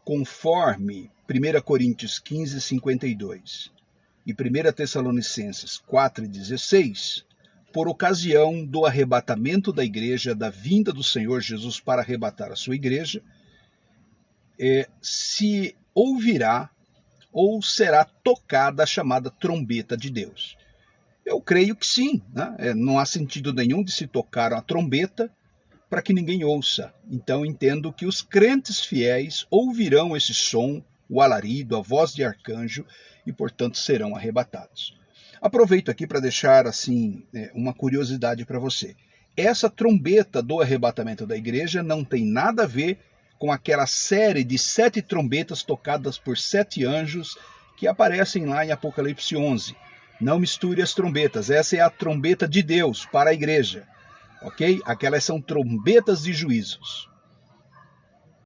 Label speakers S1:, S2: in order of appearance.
S1: conforme 1 Coríntios 15, 52 e 1 Tessalonicenses 4, 16, por ocasião do arrebatamento da igreja, da vinda do Senhor Jesus para arrebatar a sua igreja, se ouvirá ou será tocada a chamada trombeta de Deus. Eu creio que sim, né? Não há sentido nenhum de se tocar a trombeta para que ninguém ouça. Então entendo que os crentes fiéis ouvirão esse som, o alarido, a voz de arcanjo, e portanto serão arrebatados. Aproveito aqui para deixar assim uma curiosidade para você. Essa trombeta do arrebatamento da igreja não tem nada a ver com aquela série de 7 trombetas tocadas por 7 anjos que aparecem lá em Apocalipse 11. Não misture as trombetas, essa é a trombeta de Deus para a igreja, ok? Aquelas são trombetas de juízos.